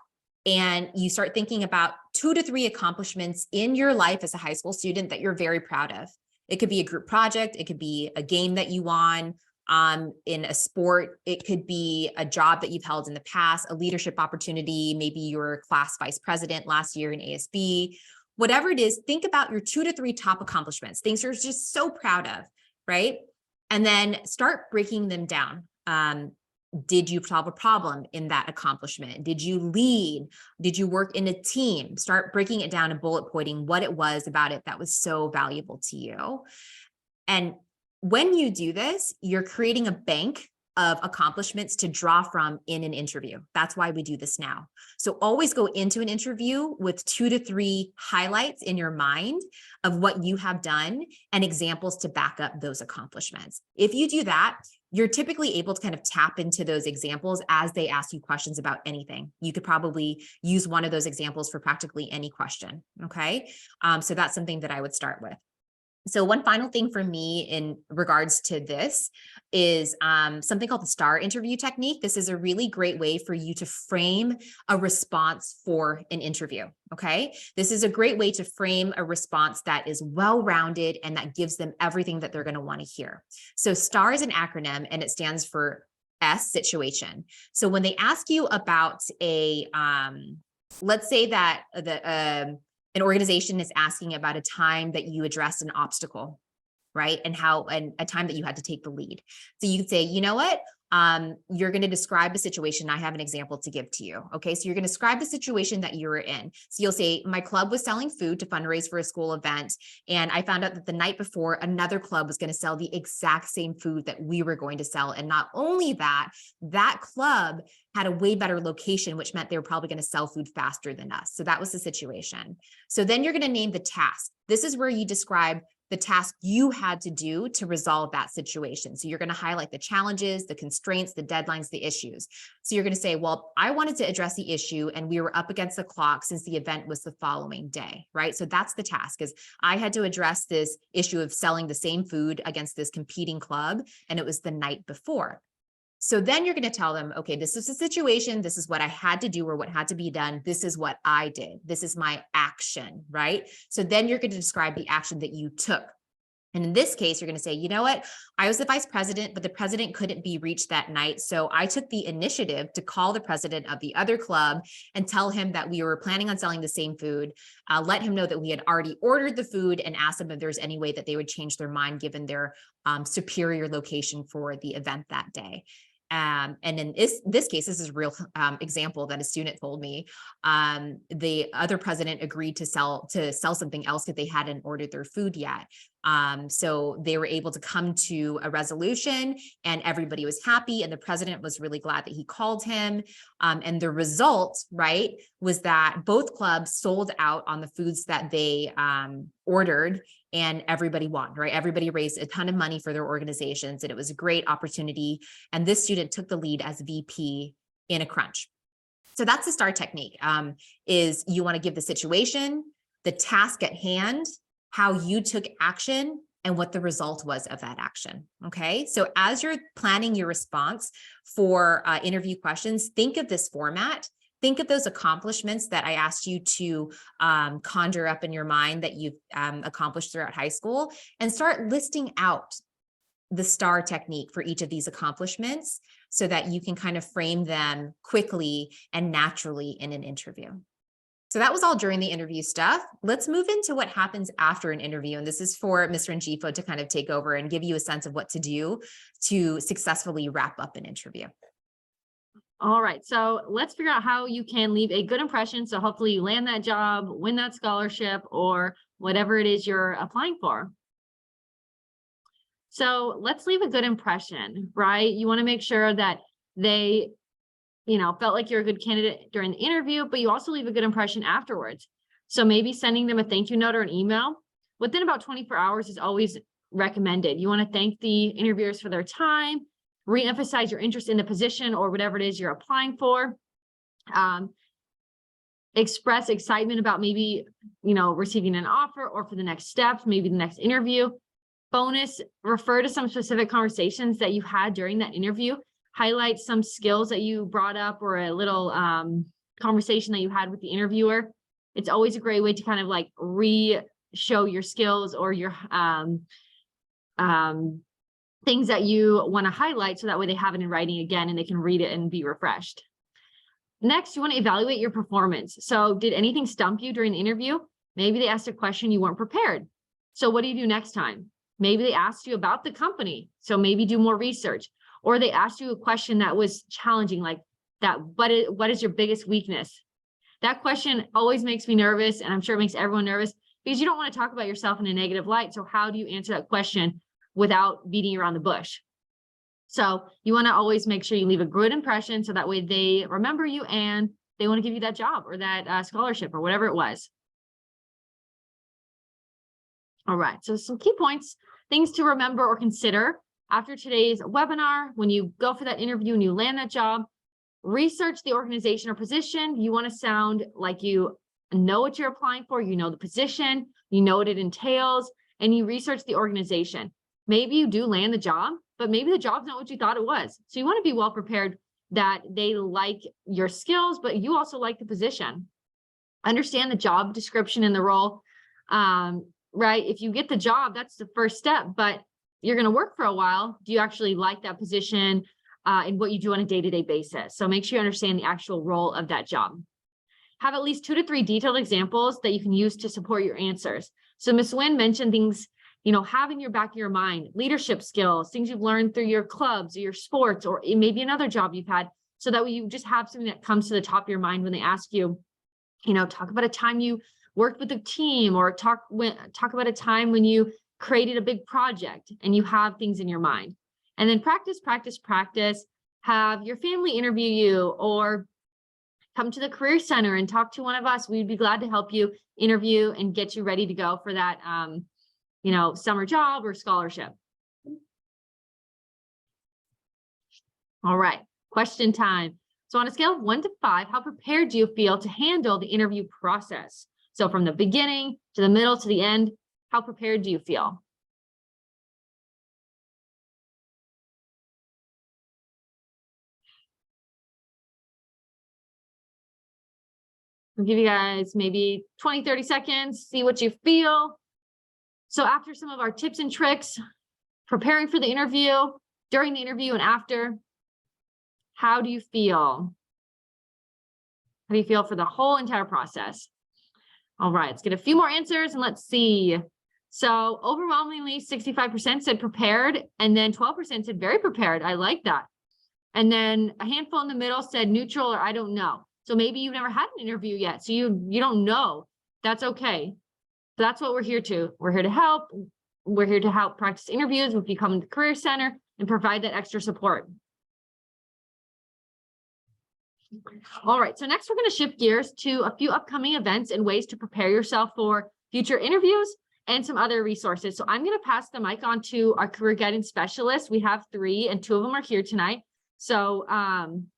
and you start thinking about 2 to 3 accomplishments in your life as a high school student that you're very proud of. It could be a group project. It could be a game that you won in a sport. It could be a job that you've held in the past, a leadership opportunity. Maybe you were class vice president last year in ASB. Whatever it is, think about your 2 to 3 top accomplishments, things you're just so proud of, right? And then start breaking them down. Did you solve a problem in that accomplishment? Did you lead? Did you work in a team? Start breaking it down and bullet pointing what it was about it that was so valuable to you. And when you do this, you're creating a bank of accomplishments to draw from in an interview. That's why we do this now. So always go into an interview with 2 to 3 highlights in your mind of what you have done and examples to back up those accomplishments. If you do that, you're typically able to kind of tap into those examples as they ask you questions about anything. You could probably use one of those examples for practically any question. Okay. So that's something that I would start with. So one final thing for me in regards to this is something called the STAR interview technique. This is a really great way for you to frame a response for an interview, okay? This is a great way to frame a response that is well-rounded and that gives them everything that they're gonna wanna hear. So STAR is an acronym and it stands for S, situation. So when they ask you about let's say that an organization is asking about a time that you addressed an obstacle, right? And a time that you had to take the lead. So you could say, you know what? you're going to describe a situation. I have an example to give to you. Okay. So you're going to describe the situation that you were in. So you'll say, my club was selling food to fundraise for a school event. And I found out that the night before, another club was going to sell the exact same food that we were going to sell. And not only that, that club had a way better location, which meant they were probably going to sell food faster than us. So that was the situation. So then you're going to name the task. This is where you describe the task you had to do to resolve that situation. So you're going to highlight the challenges, the constraints, the deadlines, the issues. So you're going to say, well, I wanted to address the issue and we were up against the clock since the event was the following day, right? So that's the task, is I had to address this issue of selling the same food against this competing club, and it was the night before. So then you're going to tell them, okay, this is the situation. This is what I had to do or what had to be done. This is what I did. This is my action, right? So then you're going to describe the action that you took. And in this case, you're going to say, you know what? I was the vice president, but the president couldn't be reached that night. So I took the initiative to call the president of the other club and tell him that we were planning on selling the same food, let him know that we had already ordered the food, and asked them if there's any way that they would change their mind given their superior location for the event that day. And in this case, this is a real example that a student told me. The other president agreed to sell something else that they hadn't ordered their food yet. So they were able to come to a resolution, and everybody was happy. And the president was really glad that he called him. And the result, right, was that both clubs sold out on the foods that they ordered, and everybody won, right? Everybody raised a ton of money for their organizations, and it was a great opportunity. And this student took the lead as VP in a crunch. So that's the STAR technique, is you want to give the situation, the task at hand, how you took action, and what the result was of that action. Okay. So as you're planning your response for interview questions, think of this format. Think of those accomplishments that I asked you to conjure up in your mind that you've accomplished throughout high school, and start listing out the STAR technique for each of these accomplishments so that you can kind of frame them quickly and naturally in an interview. So that was all during the interview stuff. Let's move into what happens after an interview. And this is for Mr. Njifo to kind of take over and give you a sense of what to do to successfully wrap up an interview. All right, so let's figure out how you can leave a good impression. So hopefully you land that job, win that scholarship, or whatever it is you're applying for. So let's leave a good impression, right? You want to make sure that they, felt like you're a good candidate during the interview, but you also leave a good impression afterwards. So maybe sending them a thank you note or an email within about 24 hours is always recommended. You want to thank the interviewers for their time, re-emphasize your interest in the position or whatever it is you're applying for. Express excitement about maybe, receiving an offer or for the next steps, maybe the next interview. Bonus, refer to some specific conversations that you had during that interview. Highlight some skills that you brought up or a little conversation that you had with the interviewer. It's always a great way to kind of like re-show your skills or your things that you want to highlight, so that way they have it in writing again and they can read it and be refreshed. Next, you want to evaluate your performance. So did anything stump you during the interview? Maybe they asked a question you weren't prepared. So what do you do next time? Maybe they asked you about the company. So maybe do more research. Or they asked you a question that was challenging, like that, what is your biggest weakness? That question always makes me nervous, and I'm sure it makes everyone nervous, because you don't want to talk about yourself in a negative light. So how do you answer that question without beating around the bush? So you want to always make sure you leave a good impression, so that way they remember you and they want to give you that job or that scholarship or whatever it was. All right, so some key points, things to remember or consider after today's webinar. When you go for that interview and you land that job, research the organization or position. You want to sound like you know what you're applying for, you know the position, you know what it entails, and you research the organization. Maybe you do land the job, but maybe the job's not what you thought it was. So you want to be well prepared that they like your skills, but you also like the position. Understand the job description and the role, right? If you get the job, that's the first step, but you're going to work for a while. Do you actually like that position and what you do on a day-to-day basis? So make sure you understand the actual role of that job. Have at least 2 to 3 detailed examples that you can use to support your answers. So Ms. Nguyen mentioned things, have in your back of your mind, leadership skills, things you've learned through your clubs or your sports, or maybe another job you've had, so that you just have something that comes to the top of your mind when they ask you, talk about a time you worked with a team, or talk about a time when you created a big project and you have things in your mind. And then practice, practice, practice. Have your family interview you, or come to the Career Center and talk to one of us. We'd be glad to help you interview and get you ready to go for that summer job or scholarship. All right, question time. So on a scale of 1 to 5, how prepared do you feel to handle the interview process? So from the beginning to the middle to the end, how prepared do you feel? I'll give you guys maybe 20, 30 seconds, see what you feel. So after some of our tips and tricks, preparing for the interview, during the interview and after, how do you feel? How do you feel for the whole entire process? All right, let's get a few more answers and let's see. So overwhelmingly 65% said prepared, and then 12% said very prepared. I like that. And then a handful in the middle said neutral or I don't know. So maybe you've never had an interview yet, so you don't know. That's okay. That's what we're here to. We're here to help. We're here to help practice interviews if you come to the Career Center and provide that extra support. All right, so next we're going to shift gears to a few upcoming events and ways to prepare yourself for future interviews and some other resources. So I'm going to pass the mic on to our career guidance specialists. We have 3 and 2 of them are here tonight. So I'm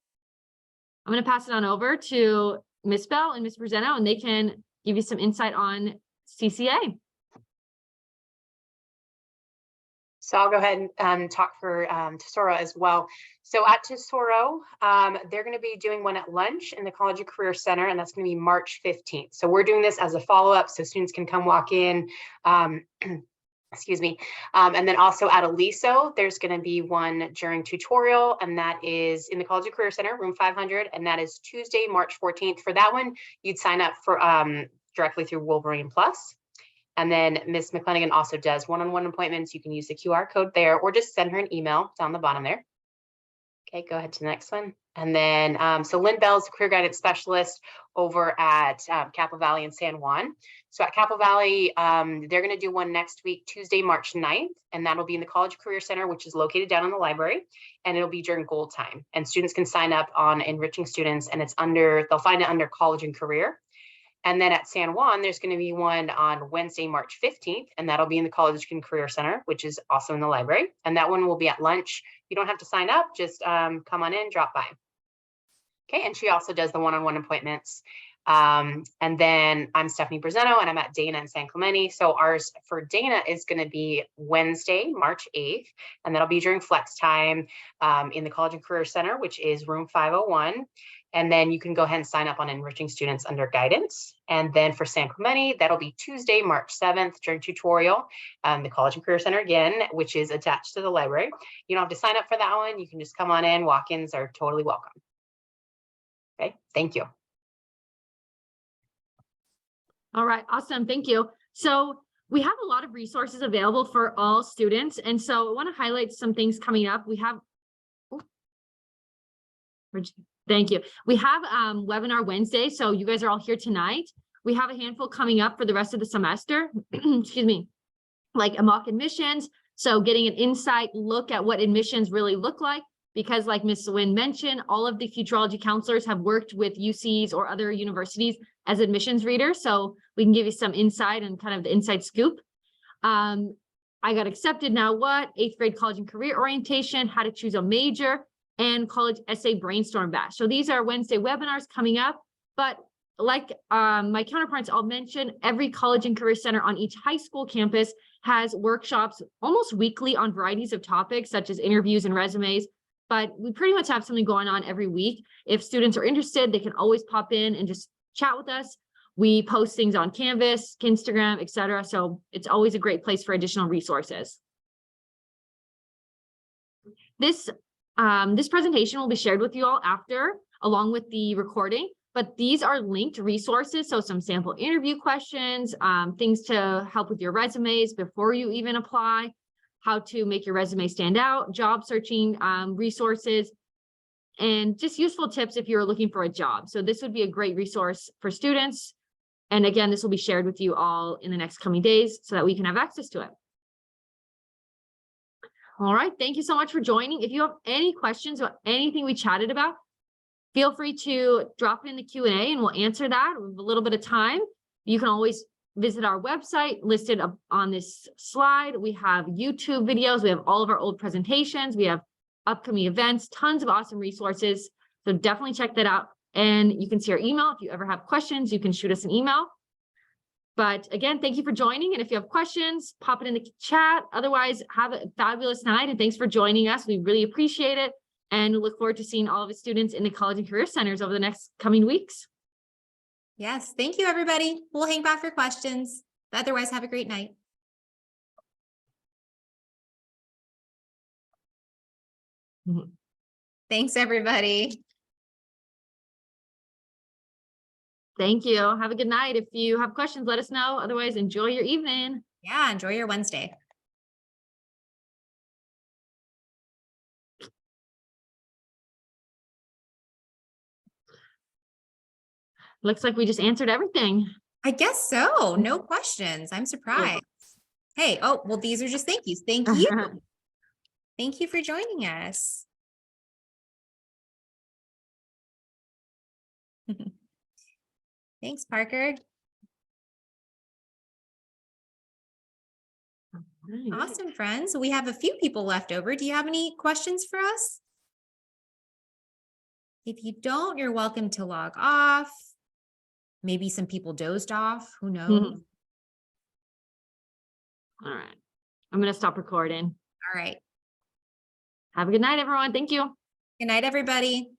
going to pass it on over to Ms. Bell and Ms. Brzeno, and they can give you some insight on CCA. So I'll go ahead and talk for Tesoro as well. So at Tesoro, they're going to be doing one at lunch in the College of Career Center, and that's going to be March 15th. So we're doing this as a follow-up so students can come walk in. Excuse me. And then also at Aliso, there's going to be one during tutorial, and that is in the College of Career Center, room 500, and that is Tuesday, March 14th. For that one, you'd sign up for directly through Wolverine Plus. And then Ms. McClenaghan also does one-on-one appointments. You can use the QR code there or just send her an email down the bottom there. Okay, go ahead to the next one. And then, so Lynn Bell's a career guidance specialist over at Capo Valley in San Juan. So at Capo Valley, they're going to do one next week, Tuesday, March 9th, and that'll be in the College Career Center, which is located down in the library, and it'll be during gold time. And students can sign up on Enriching Students, and it's they'll find it under College and Career. And then at San Juan, there's going to be one on Wednesday, March 15th, and that'll be in the College and Career Center, which is also in the library. And that one will be at lunch. You don't have to sign up, just come on in, drop by. Okay, and she also does the one-on-one appointments. And then I'm Stephanie Brzeno, and I'm at Dana and San Clemente. So ours for Dana is going to be Wednesday, March 8th, and that'll be during flex time in the College and Career Center, which is room 501. And then you can go ahead and sign up on Enriching Students under guidance. And then for San Clemente, that'll be Tuesday, March 7th during tutorial, the College and Career Center again, which is attached to the library. You don't have to sign up for that one. You can just come on in. Walk-ins are totally welcome. Okay, thank you. All right, awesome, thank you. So we have a lot of resources available for all students. And so I want to highlight some things coming up. We have, thank you. We have webinar Wednesday. So you guys are all here tonight. We have a handful coming up for the rest of the semester, excuse me, like a mock admissions. So getting an insight look at what admissions really look like, because like Ms. Nguyen mentioned, all of the futurology counselors have worked with UCs or other universities as admissions readers. So we can give you some insight and kind of the inside scoop. I got accepted, now what? 8th grade college and career orientation, how to choose a major, and college essay brainstorm bash. So these are Wednesday webinars coming up, but like my counterparts all mentioned, every college and career center on each high school campus has workshops almost weekly on varieties of topics such as interviews and resumes, but we pretty much have something going on every week. If students are interested, they can always pop in and just chat with us. We post things on Canvas, Instagram, etc. So it's always a great place for additional resources. This presentation will be shared with you all after, along with the recording, but these are linked resources. So some sample interview questions, things to help with your resumes before you even apply, how to make your resume stand out, job searching resources, and just useful tips if you're looking for a job. So this would be a great resource for students. And again, this will be shared with you all in the next coming days so that we can have access to it. All right, thank you so much for joining. If you have any questions about anything we chatted about, feel free to drop it in the Q&A and we'll answer that with a little bit of time. You can always visit our website listed up on this slide. We have YouTube videos. We have all of our old presentations. We have upcoming events, tons of awesome resources. So definitely check that out. And you can see our email. If you ever have questions, you can shoot us an email. But again, thank you for joining. And if you have questions, pop it in the chat. Otherwise, have a fabulous night. And thanks for joining us. We really appreciate it. And we look forward to seeing all of the students in the college and career centers over the next coming weeks. Yes, thank you, everybody. We'll hang back for questions. Otherwise, have a great night. Thanks, everybody. Thank you. Have a good night. If you have questions, let us know. Otherwise, enjoy your evening. Yeah, enjoy your Wednesday. Looks like we just answered everything. I guess so. No questions. I'm surprised. Hey, oh, well, these are just thank yous. Thank you. Thank you for joining us. Thanks, Parker. Awesome, friends. We have a few people left over. Do you have any questions for us? If you don't, you're welcome to log off. Maybe some people dozed off. Who knows? All right. I'm going to stop recording. All right. Have a good night, everyone. Thank you. Good night, everybody.